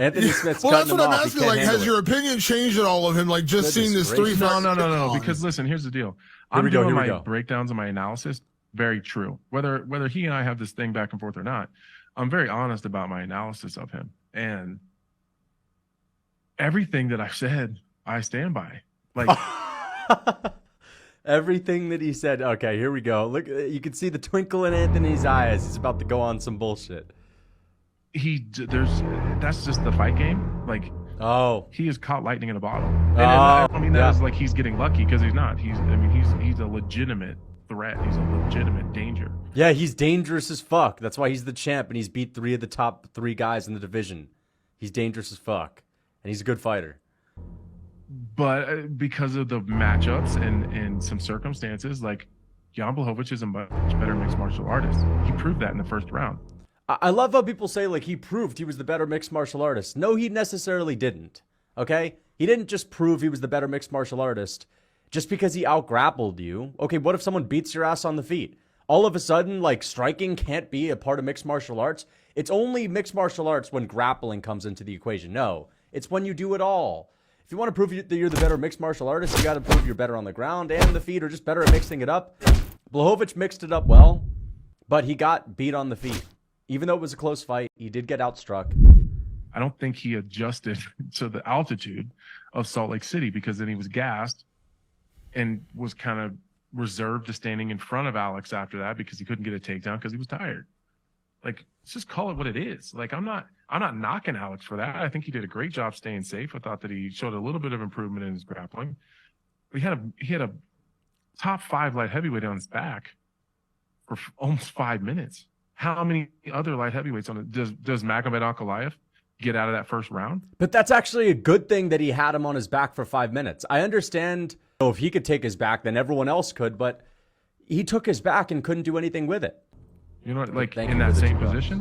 Anthony Smith's well, that's cutting what him I'm off. asking. Like, has your opinion changed at all of him? Like, just seeing this No. Because listen, here's the deal. I'm doing my breakdowns and my analysis. Very true. Whether he and I have this thing back and forth or not, I'm very honest about my analysis of him. And everything that I've said, I stand by. Like everything that he said. Okay, here we go. Look, you can see the twinkle in Anthony's eyes. He's about to go on some bullshit. That's just the fight game. Like, he has caught lightning in a bottle. And I don't mean that as like he's getting lucky, because he's not. He's a legitimate threat. He's a legitimate danger. Yeah, he's dangerous as fuck. That's why he's the champ, and he's beat 3 of the top 3 guys in the division. He's dangerous as fuck, and he's a good fighter. But because of the matchups and some circumstances, like Jan Blachowicz is a much better mixed martial artist. He proved that in the first round. I love how people say, like, he proved he was the better mixed martial artist. No, he necessarily didn't, okay? He didn't just prove he was the better mixed martial artist just because he out-grappled you. Okay, what if someone beats your ass on the feet? All of a sudden, like, striking can't be a part of mixed martial arts? It's only mixed martial arts when grappling comes into the equation. No, it's when you do it all. If you want to prove that you're the better mixed martial artist, you got to prove you're better on the ground and the feet, or just better at mixing it up. Blachowicz mixed it up well, but he got beat on the feet. Even though it was a close fight, he did get outstruck. I don't think he adjusted to the altitude of Salt Lake City, because then he was gassed and was kind of reserved to standing in front of Alex after that because he couldn't get a takedown because he was tired. Like, let's just call it what it is. Like, I'm not knocking Alex for that. I think he did a great job staying safe. I thought that he showed a little bit of improvement in his grappling. He had a top 5 light heavyweight on his back for almost 5 minutes. How many other light heavyweights on it does Magomed Ankalaev get out of that first round? But that's actually a good thing that he had him on his back for 5 minutes. I understand if he could take his back, then everyone else could, but he took his back and couldn't do anything with it. You know, like, in that same position?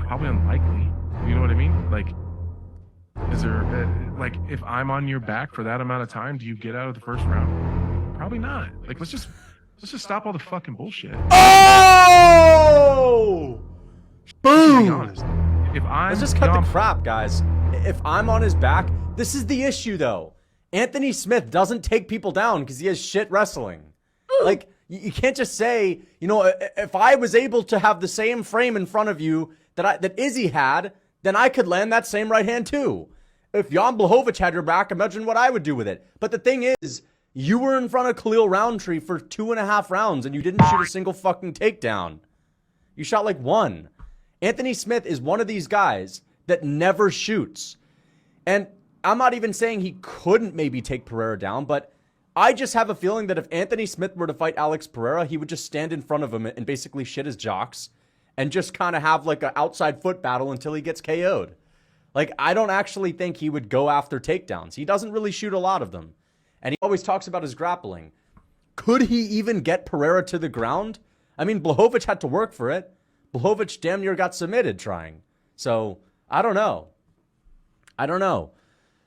Probably unlikely. You know what I mean? Like, is there, like, if I'm on your back for that amount of time, do you get out of the first round? Probably not. Like, let's just stop all the fucking bullshit. Oh! Boom! To be honest, let's just cut the crap, guys. If I'm on his back, this is the issue, though. Anthony Smith doesn't take people down because he has shit wrestling. Like, you can't just say, you know, if I was able to have the same frame in front of you that Izzy had, then I could land that same right hand too. If Jan Blachowicz had your back, imagine what I would do with it. But the thing is, you were in front of Khalil Roundtree for 2.5 rounds and you didn't shoot a single fucking takedown. You shot like 1. Anthony Smith is one of these guys that never shoots. And I'm not even saying he couldn't maybe take Pereira down, but I just have a feeling that if Anthony Smith were to fight Alex Pereira, he would just stand in front of him and basically shit his jocks and just kind of have like an outside foot battle until he gets KO'd. Like, I don't actually think he would go after takedowns. He doesn't really shoot a lot of them. And he always talks about his grappling. Could he even get Pereira to the ground? I mean, Blachowicz had to work for it. Blachowicz damn near got submitted trying. So, I don't know.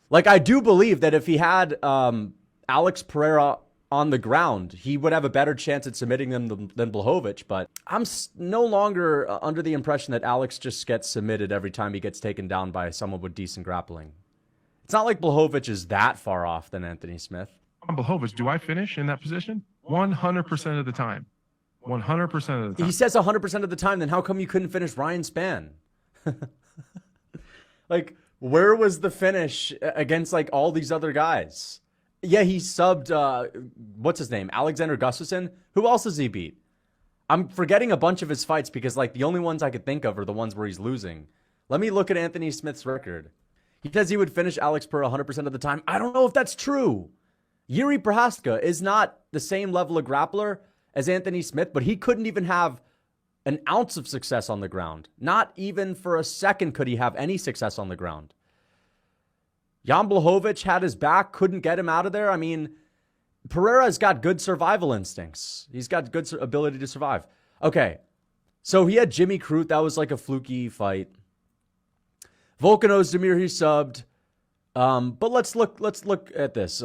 Like, I do believe that if he had Alex Pereira on the ground, he would have a better chance at submitting them than Blachowicz. But I'm no longer under the impression that Alex just gets submitted every time he gets taken down by someone with decent grappling. It's not like Blachowicz is that far off than Anthony Smith. On Blachowicz, do I finish in that position? 100% of the time. 100% of the time. He says 100% of the time, then how come you couldn't finish Ryan Spann? Like, where was the finish against, like, all these other guys? Yeah, he subbed, what's his name? Alexander Gustafsson? Who else has he beat? I'm forgetting a bunch of his fights because, like, the only ones I could think of are the ones where he's losing. Let me look at Anthony Smith's record. He says he would finish Alex Pereira 100% of the time. I don't know if that's true. Yuri Prohaska is not the same level of grappler as Anthony Smith, but he couldn't even have an ounce of success on the ground. Not even for a second could he have any success on the ground. Jan Blachowicz had his back, couldn't get him out of there. I mean, Pereira's got good survival instincts. He's got good ability to survive. Okay, so he had Jimmy Crute. That was like a fluky fight. Volkan Ozdemir, he subbed. But let's look at this.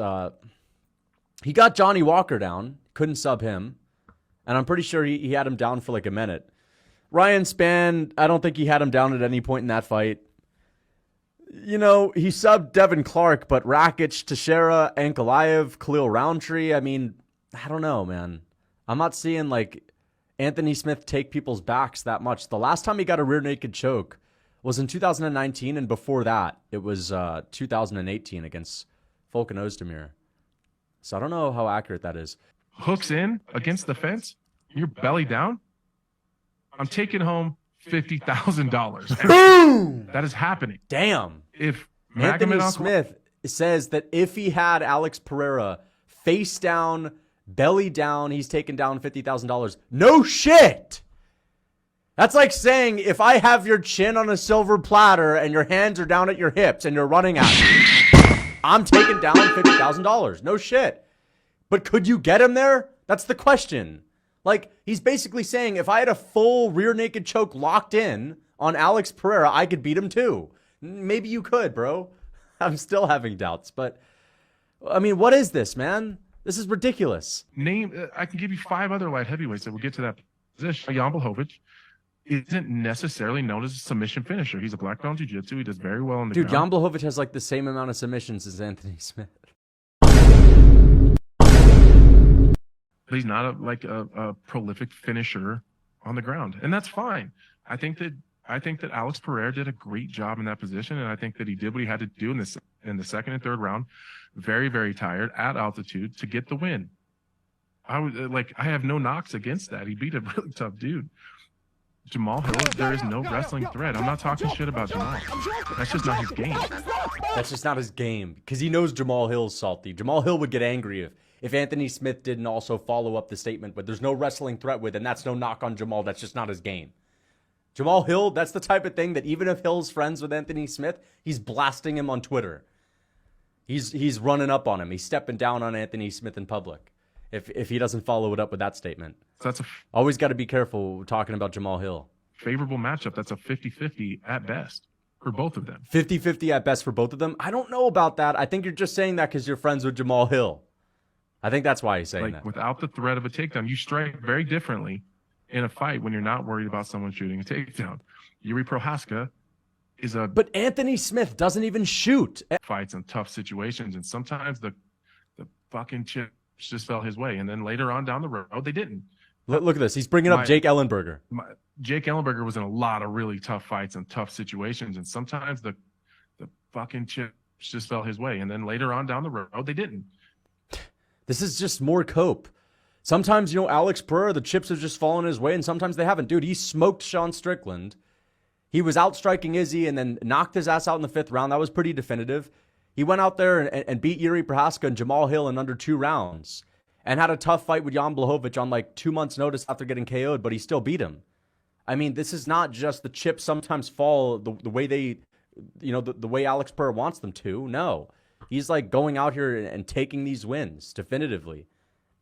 He got Johnny Walker down. Couldn't sub him. And I'm pretty sure he had him down for like a minute. Ryan Spann, I don't think he had him down at any point in that fight. You know, he subbed Devin Clark, but Rakic, Teixeira, Ankalaev, Khalil Roundtree. I mean, I don't know, man. I'm not seeing like Anthony Smith take people's backs that much. The last time he got a rear naked choke was in 2019, and before that, it was 2018 against Volkan Ozdemir. So I don't know how accurate that is. Hooks in against the fence, you're belly down. I'm taking home $50,000. Boom! That is happening. Damn. If Anthony Smith says that if he had Alex Pereira face down, belly down, he's taking down $50,000. No shit. That's like saying if I have your chin on a silver platter and your hands are down at your hips and you're running at me, I'm taking down $50,000. No shit. But could you get him there? That's the question. Like, he's basically saying if I had a full rear naked choke locked in on Alex Pereira, I could beat him too. Maybe you could, bro. I'm still having doubts. But, I mean, what is this, man? This is ridiculous. I can give you 5 other light heavyweights that will get to that position. Jan Blachowicz isn't necessarily known as a submission finisher. He's a black belt in jiu-jitsu. He does very well on the ground. Dude, Jan Blachowicz has like the same amount of submissions as Anthony Smith. He's not a prolific finisher on the ground, and that's fine. I think that Alex Pereira did a great job in that position, and I think that he did what he had to do in the second and third round, very, very tired at altitude to get the win. I have no knocks against that. He beat a really tough dude. Jamal Hill, there is no wrestling threat. I'm not talking shit about Jamal. That's just not his game. That's just not his game because he knows Jamal Hill's salty. Jamal Hill would get angry if Anthony Smith didn't also follow up the statement, but there's no wrestling threat with, and that's no knock on Jamal. That's just not his game. Jamal Hill, that's the type of thing that even if Hill's friends with Anthony Smith, he's blasting him on Twitter. He's running up on him. He's stepping down on Anthony Smith in public if he doesn't follow it up with that statement. So that's always got to be careful talking about Jamal Hill. Favorable matchup. That's a 50-50 at best for both of them. 50-50 at best for both of them? I don't know about that. I think you're just saying that because you're friends with Jamal Hill. I think that's why he's saying that. Without the threat of a takedown, you strike very differently in a fight when you're not worried about someone shooting a takedown. Yuri Prohaska is a... But Anthony Smith doesn't even shoot. Fights in tough situations, and sometimes the fucking chips just fell his way, and then later on down the road, they didn't. Look at this. He's bringing up Jake Ellenberger. Jake Ellenberger was in a lot of really tough fights and tough situations, and sometimes the fucking chips just fell his way, and then later on down the road, they didn't. This is just more cope. Sometimes, Alex Pereira, the chips have just fallen his way, and sometimes they haven't. Dude, he smoked Sean Strickland. He was outstriking Izzy and then knocked his ass out in the 5th round. That was pretty definitive. He went out there and beat Yuri Prohaska and Jamal Hill in under 2 rounds and had a tough fight with Jan Blachowicz on like 2 months' notice after getting KO'd, but he still beat him. I mean, this is not just the chips sometimes fall the way they, the way Alex Pereira wants them to. No. He's like going out here and taking these wins definitively.